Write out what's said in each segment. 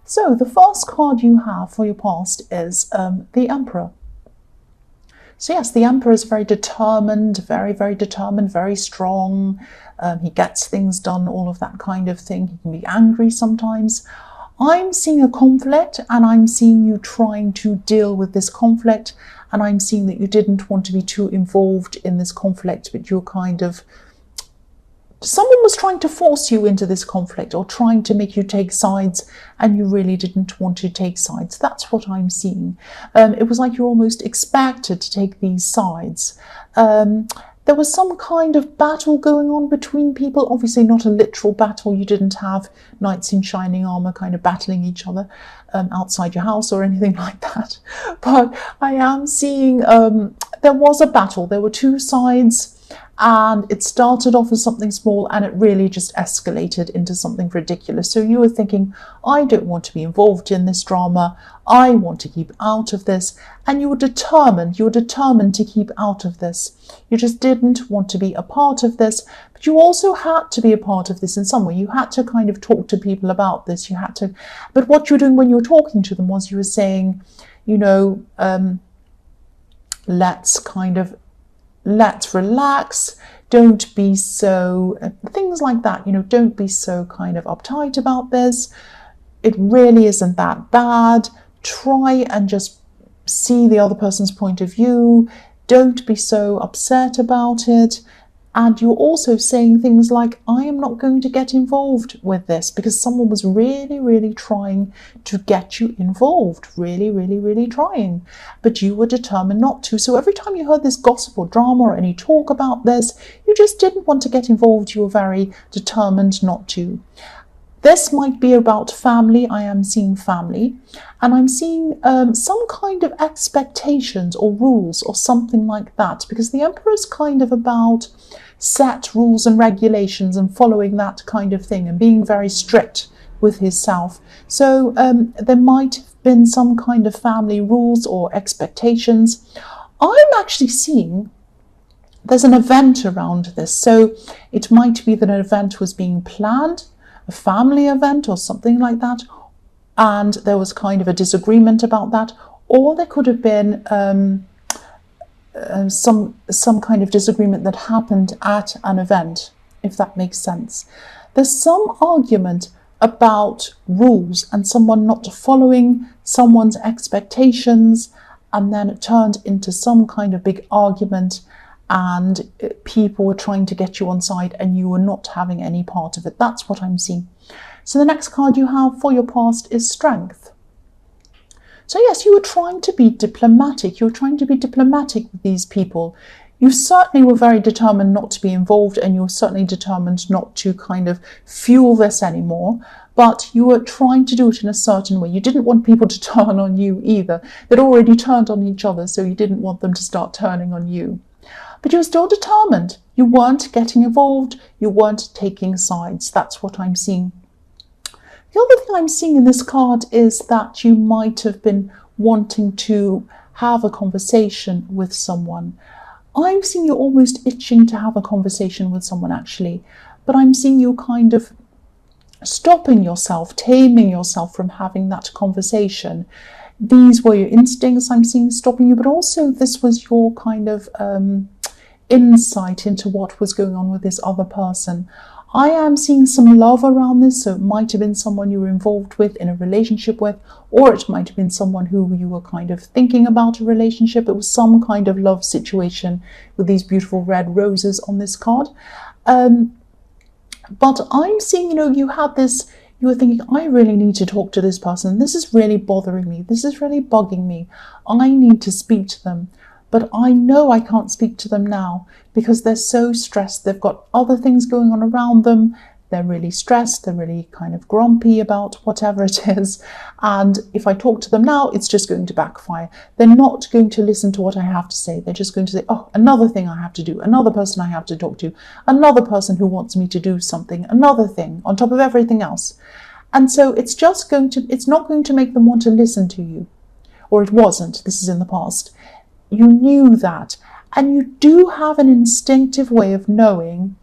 So the first card you have for your past is the Emperor. So yes, the Emperor is very determined, very strong. He gets things done, all of that kind of thing. He can be angry sometimes. I'm seeing a conflict, and I'm seeing you trying to deal with this conflict, and I'm seeing that you didn't want to be too involved in this conflict, but you're kind of... Someone was trying to force you into this conflict or trying to make you take sides, and you really didn't want to take sides. That's what I'm seeing. It was like you're almost expected to take these sides. There was some kind of battle going on between people. Obviously not a literal battle. You didn't have knights in shining armor kind of battling each other outside your house or anything like that. But I am seeing there was a battle. There were two sides, and it started off as something small, and it really just escalated into something ridiculous. So you were thinking, I don't want to be involved in this drama. I want to keep out of this. And you were determined to keep out of this. You just didn't want to be a part of this, but you also had to be a part of this in some way. You had to kind of talk to people about this. You had to, but what you were doing when you were talking to them was you were saying, you know, let's relax, don't be so, things like that, you know, don't be so kind of uptight about this. It really isn't that bad. Try and just see the other person's point of view. Don't be so upset about it. And you're also saying things like, I am not going to get involved with this, because someone was really trying to get you involved, really trying, but you were determined not to. So every time you heard this gossip or drama or any talk about this, you just didn't want to get involved. You were very determined not to. This might be about family. I am seeing family, and I'm seeing some kind of expectations or rules or something like that, because the Emperor is kind of about set rules and regulations and following that kind of thing and being very strict with himself. So there might have been some kind of family rules or expectations. I'm actually seeing there's an event around this. So it might be that an event was being planned, a family event or something like that, and there was kind of a disagreement about that, or there could have been some kind of disagreement that happened at an event, if that makes sense. There's some argument about rules and someone not following someone's expectations, and then it turned into some kind of big argument, and people were trying to get you on side and you were not having any part of it. That's what I'm seeing. So the next card you have for your past is Strength. So yes, you were trying to be diplomatic. You were trying to be diplomatic with these people. You certainly were very determined not to be involved, and you were certainly determined not to kind of fuel this anymore. But you were trying to do it in a certain way. You didn't want people to turn on you either. They'd already turned on each other, so you didn't want them to start turning on you. But you were still determined. You weren't getting involved. You weren't taking sides. That's what I'm seeing. The other thing I'm seeing in this card is that you might have been wanting to have a conversation with someone. I'm seeing you almost itching to have a conversation with someone, actually, but I'm seeing you kind of stopping yourself, taming yourself from having that conversation. These were your instincts I'm seeing stopping you, but also this was your kind of insight into what was going on with this other person. I am seeing some love around this, so it might have been someone you were involved with, in a relationship with, or it might have been someone who you were kind of thinking about a relationship. It was some kind of love situation with these beautiful red roses on this card. But I'm seeing, you had this, you were thinking, I really need to talk to this person. This is really bothering me. This is really bugging me. I need to speak to them. But I know I can't speak to them now because they're so stressed. They've got other things going on around them. They're really stressed. They're really kind of grumpy about whatever it is. And if I talk to them now, it's just going to backfire. They're not going to listen to what I have to say. They're just going to say, oh, another thing I have to do, another person I have to talk to, another person who wants me to do something, another thing on top of everything else. And so it's not going to make them want to listen to you. Or it wasn't. This is in the past. You knew that, and you do have an instinctive way of knowing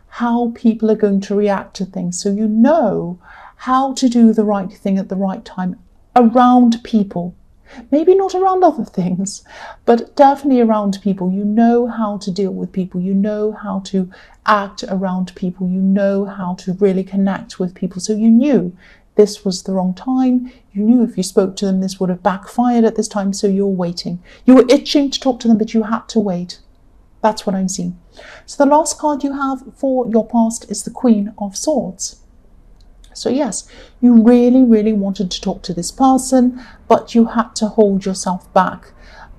how people are going to react to things. So you know how to do the right thing at the right time around people. Maybe not around other things, but definitely around people. You know how to deal with people. You know how to act around people. You know how to really connect with people. So you knew this was the wrong time. You knew if you spoke to them, this would have backfired at this time. So you're waiting. You were itching to talk to them, but you had to wait. That's what I'm seeing. So the last card you have for your past is the Queen of Swords. So yes, you really, really wanted to talk to this person, but you had to hold yourself back.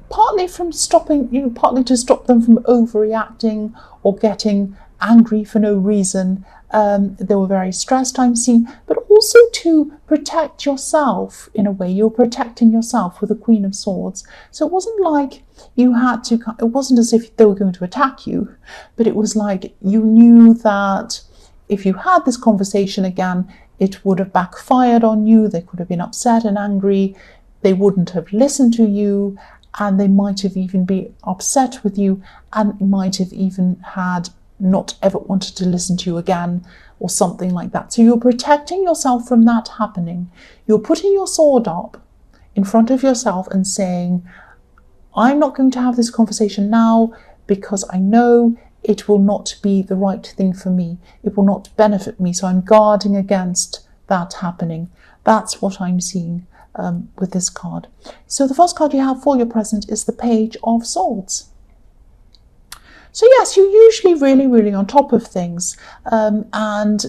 Partly from stopping, partly to stop them from overreacting or getting angry for no reason. They were very stressed, I'm seeing, but also to protect yourself in a way. You're protecting yourself with the Queen of Swords. So it wasn't like you had to, it wasn't as if they were going to attack you, but it was like you knew that if you had this conversation again, it would have backfired on you. They could have been upset and angry. They wouldn't have listened to you, and they might have even been upset with you, and might have even had not ever wanted to listen to you again or something like that. So you're protecting yourself from that happening. You're putting your sword up in front of yourself and saying, I'm not going to have this conversation now because I know it will not be the right thing for me. It will not benefit me. So I'm guarding against that happening. That's what I'm seeing with this card. So the first card you have for your present is the Page of Swords. So yes, you're usually really, really on top of things, and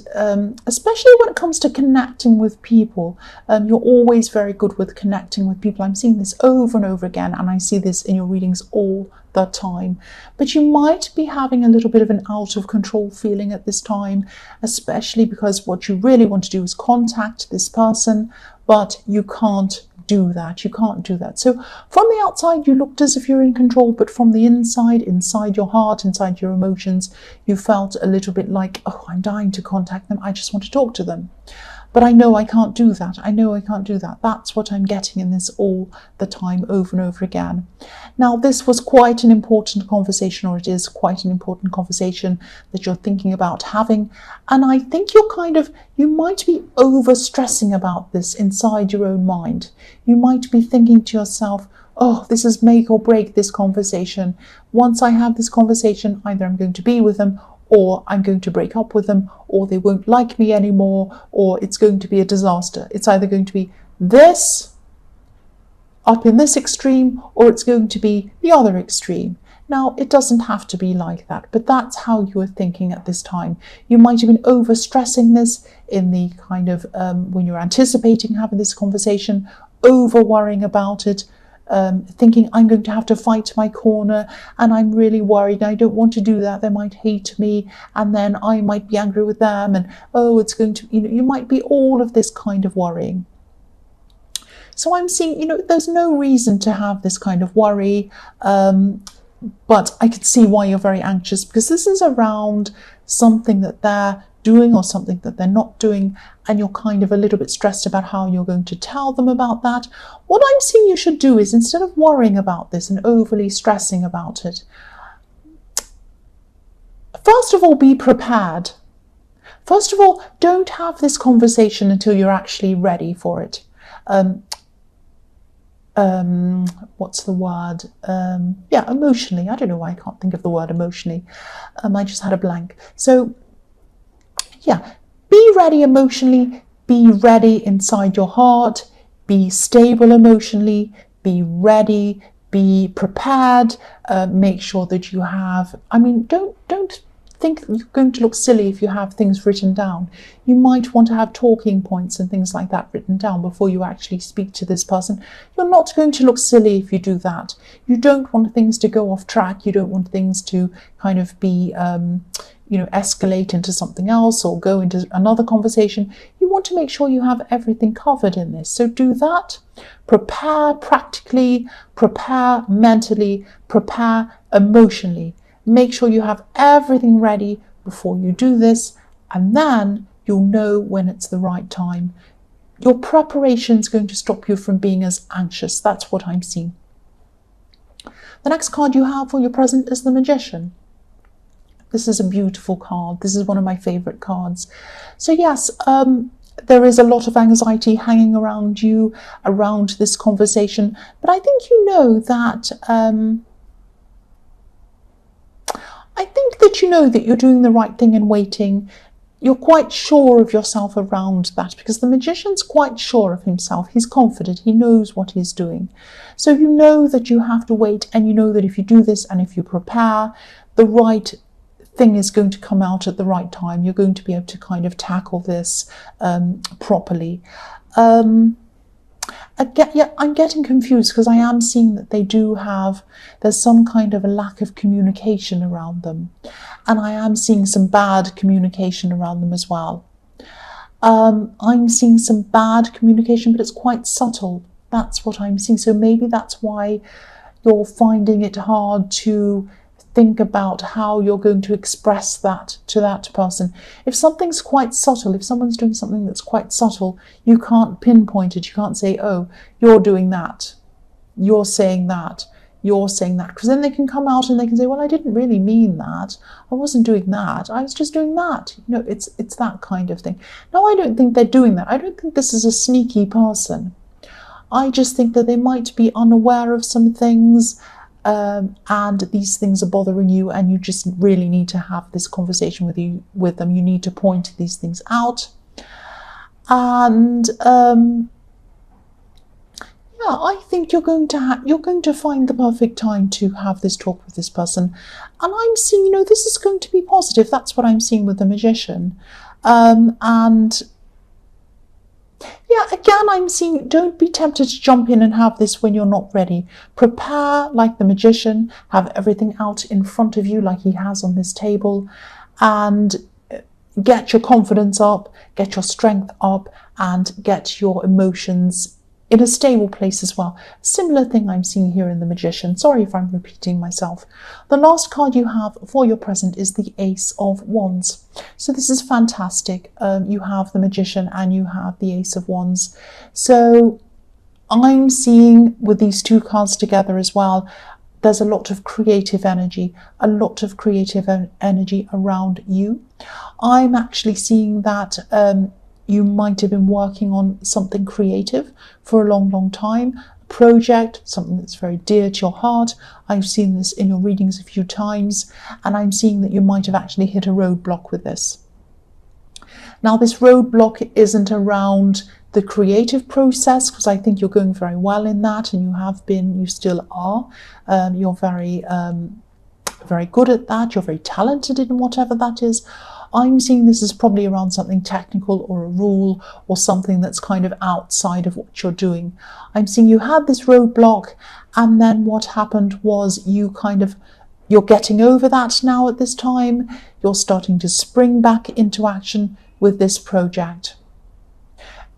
especially when it comes to connecting with people, you're always very good with connecting with people. I'm seeing this over and over again, and I see this in your readings all the time. But you might be having a little bit of an out of control feeling at this time, especially because what you really want to do is contact this person, but you can't do that. You can't do that. So from the outside, you looked as if you're in control, but from the inside your heart, inside your emotions, you felt a little bit like, oh, I'm dying to contact them. I just want to talk to them. But I know I can't do that. I know I can't do that. That's what I'm getting in this all the time, over and over again. Now, this was quite an important conversation, or it is quite an important conversation that you're thinking about having. And I think you might be over stressing about this inside your own mind. You might be thinking to yourself, oh, this is make or break this conversation. Once I have this conversation, either I'm going to be with them, or I'm going to break up with them, or they won't like me anymore, or it's going to be a disaster. It's either going to be this, up in this extreme, or it's going to be the other extreme. Now, it doesn't have to be like that, but that's how you are thinking at this time. You might have been over-stressing this in the kind of, when you're anticipating having this conversation, over-worrying about it, thinking I'm going to have to fight my corner, and I'm really worried. I don't want to do that. They might hate me, and then I might be angry with them, and oh, it's going to, you might be all of this kind of worrying. So I'm seeing, there's no reason to have this kind of worry, but I can see why you're very anxious, because this is around something that they're doing or something that they're not doing, and you're kind of a little bit stressed about how you're going to tell them about that. What I'm seeing you should do is, instead of worrying about this and overly stressing about it, first of all, be prepared. First of all, don't have this conversation until you're actually ready for it. What's the word? Emotionally. I don't know why I can't think of the word emotionally. I just had a blank. So yeah, be ready emotionally, be ready inside your heart, be stable emotionally, be ready, be prepared, make sure that you have, don't think you're going to look silly if you have things written down. You might want to have talking points and things like that written down before you actually speak to this person. You're not going to look silly if you do that. You don't want things to go off track. You don't want things to kind of be, escalate into something else or go into another conversation. You want to make sure you have everything covered in this. So do that. Prepare practically, prepare mentally, prepare emotionally. Make sure you have everything ready before you do this, and then you'll know when it's the right time. Your preparation is going to stop you from being as anxious. That's what I'm seeing. The next card you have for your present is the Magician. This is a beautiful card. This is one of my favorite cards. So yes, there is a lot of anxiety hanging around you, around this conversation. But I think you know that, you're doing the right thing and waiting. You're quite sure of yourself around that, because the magician's quite sure of himself. He's confident. He knows what he's doing. So you know that you have to wait, and you know that if you do this and if you prepare, the right thing is going to come out at the right time. You're going to be able to kind of tackle this properly. I'm getting confused, because I am seeing that there's some kind of a lack of communication around them. And I am seeing some bad communication around them as well. I'm seeing some bad communication, but it's quite subtle. That's what I'm seeing. So maybe that's why you're finding it hard to think about how you're going to express that to that person. If something's quite subtle, if someone's doing something that's quite subtle, you can't pinpoint it. You can't say, oh, you're doing that, you're saying that, you're saying that, because then they can come out and they can say, well, I didn't really mean that, I wasn't doing that, I was just doing that. It's that kind of thing. Now, I don't think they're doing that. I don't think this is a sneaky person. I just think that they might be unaware of some things, and these things are bothering you, and you just really need to have this conversation with them. You need to point these things out, and I think you're going to find the perfect time to have this talk with this person. And I'm seeing, this is going to be positive. That's what I'm seeing with the magician, and yeah, again, I'm seeing, don't be tempted to jump in and have this when you're not ready. Prepare like the magician, have everything out in front of you like he has on this table, and get your confidence up, get your strength up, and get your emotions in a stable place as well. Similar thing I'm seeing here in the magician. Sorry if I'm repeating myself. The last card you have for your present is the Ace of Wands. So this is fantastic. You have the magician and you have the Ace of Wands. So I'm seeing with these two cards together as well, there's a lot of creative energy, around you. I'm actually seeing that you might have been working on something creative for a long time, a project, something that's very dear to your heart. I've seen this in your readings a few times, and I'm seeing that you might have actually hit a roadblock with this. Now, this roadblock isn't around the creative process, because I think you're going very well in that, and you still are. You're very, very good at that. You're very talented in whatever that is. I'm seeing this as probably around something technical or a rule or something that's kind of outside of what you're doing. I'm seeing you had this roadblock, and then what happened was you're getting over that now at this time. You're starting to spring back into action with this project.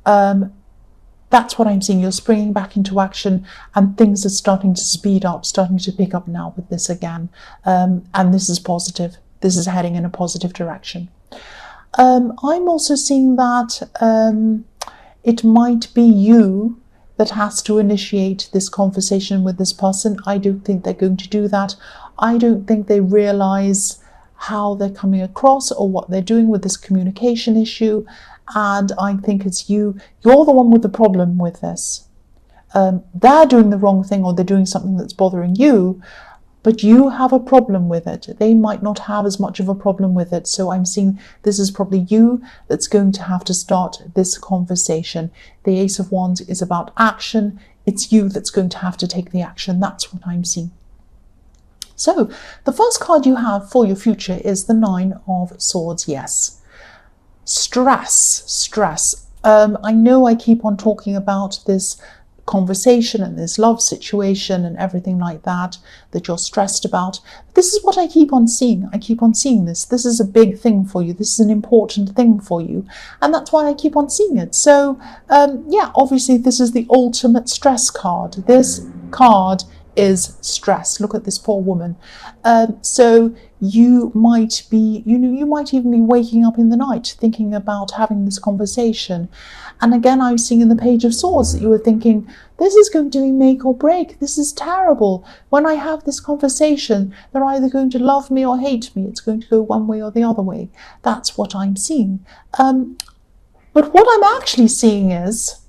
That's what I'm seeing. You're springing back into action, and things are starting to speed up, starting to pick up now with this again. And this is positive. This is heading in a positive direction. I'm also seeing that it might be you that has to initiate this conversation with this person. I don't think they're going to do that. I don't think they realize how they're coming across or what they're doing with this communication issue. And I think it's you. You're the one with the problem with this. They're doing the wrong thing, or they're doing something that's bothering you, but you have a problem with it. They might not have as much of a problem with it. So I'm seeing this is probably you that's going to have to start this conversation. The Ace of Wands is about action. It's you that's going to have to take the action. That's what I'm seeing. So the first card you have for your future is the Nine of Swords. Yes. Stress. I know I keep on talking about this conversation and this love situation and everything like that you're stressed about. This is what I keep on seeing. I keep on seeing this. This is a big thing for you. This is an important thing for you. And that's why I keep on seeing it. So, yeah, obviously this is the ultimate stress card. This card is stress. Look at this poor woman. So you might be, you might even be waking up in the night thinking about having this conversation. And again, I was seeing in the Page of Swords that you were thinking, this is going to be make or break. This is terrible. When I have this conversation, they're either going to love me or hate me. It's going to go one way or the other way. That's what I'm seeing. But what I'm actually seeing is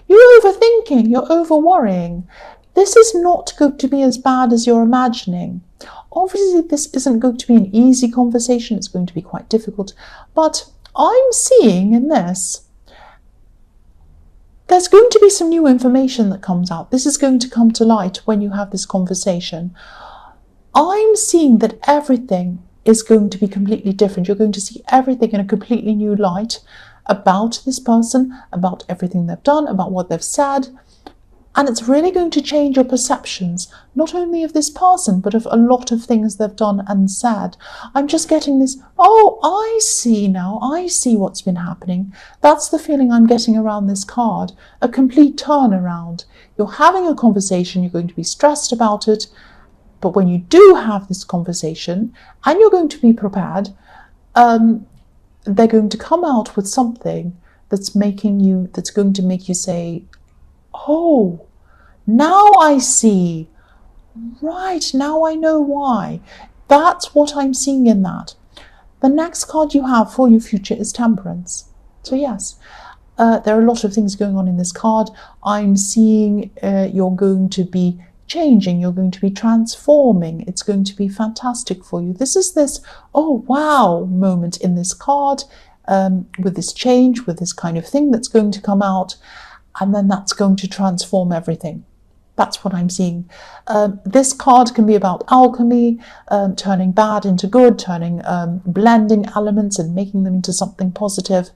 you're overthinking, you're over worrying. This is not going to be as bad as you're imagining. Obviously, this isn't going to be an easy conversation. It's going to be quite difficult. But I'm seeing in this, there's going to be some new information that comes out. This is going to come to light when you have this conversation. I'm seeing that everything is going to be completely different. You're going to see everything in a completely new light about this person, about everything they've done, about what they've said. And it's really going to change your perceptions, not only of this person, but of a lot of things they've done and said. I'm just getting this, oh, I see now, I see what's been happening. That's the feeling I'm getting around this card, a complete turnaround. You're having a conversation, you're going to be stressed about it, but when you do have this conversation, and you're going to be prepared, they're going to come out with something that's going to make you say, oh, now I see. Right, now I know why. That's what I'm seeing in that. The next card you have for your future is Temperance. So yes, there are a lot of things going on in this card. I'm seeing you're going to be changing, you're going to be transforming. It's going to be fantastic for you. This is this, oh wow, moment in this card, with this change, with this kind of thing that's going to come out. And then that's going to transform everything. That's what I'm seeing. This card can be about alchemy, turning bad into good, blending elements and making them into something positive.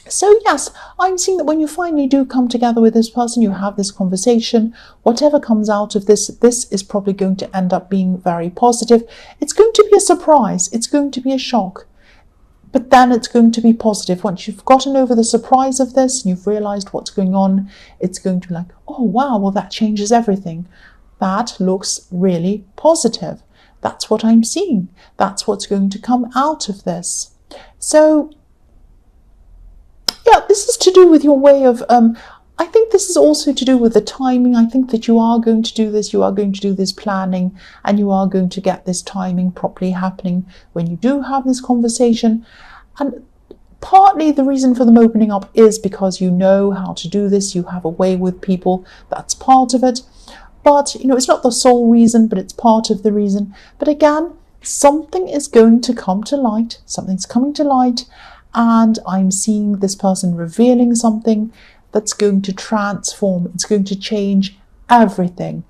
So yes, I'm seeing that when you finally do come together with this person, you have this conversation, whatever comes out of this is probably going to end up being very positive. It's going to be a surprise. It's going to be a shock. But then it's going to be positive. Once you've gotten over the surprise of this and you've realized what's going on, it's going to be like, oh, wow, well, that changes everything. That looks really positive. That's what I'm seeing. That's what's going to come out of this. So, yeah, this is to do with your way of, I think this is also to do with the timing. I think that you are going to do this planning, and you are going to get this timing properly happening when you do have this conversation. And partly the reason for them opening up is because you know how to do this. You have a way with people. That's part of it. But, it's not the sole reason, but it's part of the reason. But again, something is going to come to light. Something's coming to light. And I'm seeing this person revealing something that's going to transform. It's going to change everything.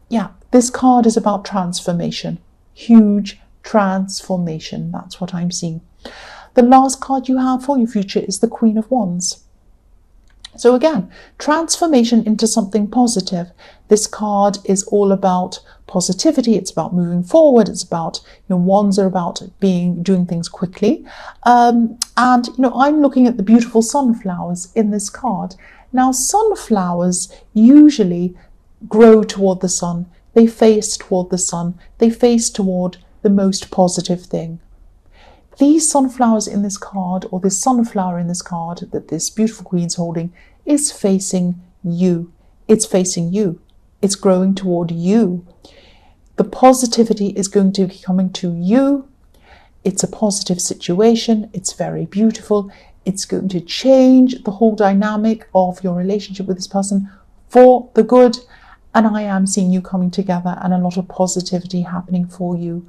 Yeah, this card is about transformation. Huge transformation. That's what I'm seeing. The last card you have for your future is the Queen of Wands. So again, transformation into something positive. This card is all about positivity. It's about moving forward. It's about, wands are about doing things quickly. And I'm looking at the beautiful sunflowers in this card. Now, sunflowers usually grow toward the sun. They face toward the sun. They face toward the most positive thing. These sunflowers in this card, or this sunflower in this card that this beautiful queen's holding, is facing you. It's facing you. It's growing toward you. The positivity is going to be coming to you. It's a positive situation. It's very beautiful. It's going to change the whole dynamic of your relationship with this person for the good. And I am seeing you coming together and a lot of positivity happening for you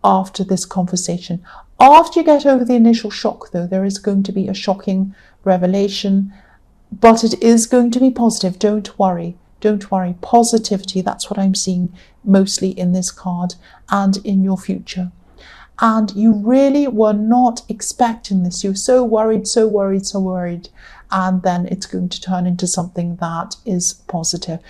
after this conversation. After you get over the initial shock, though, there is going to be a shocking revelation, but it is going to be positive. Don't worry. Don't worry. Positivity, that's what I'm seeing mostly in this card and in your future. And you really were not expecting this. You're so worried, so worried, so worried. And then it's going to turn into something that is positive.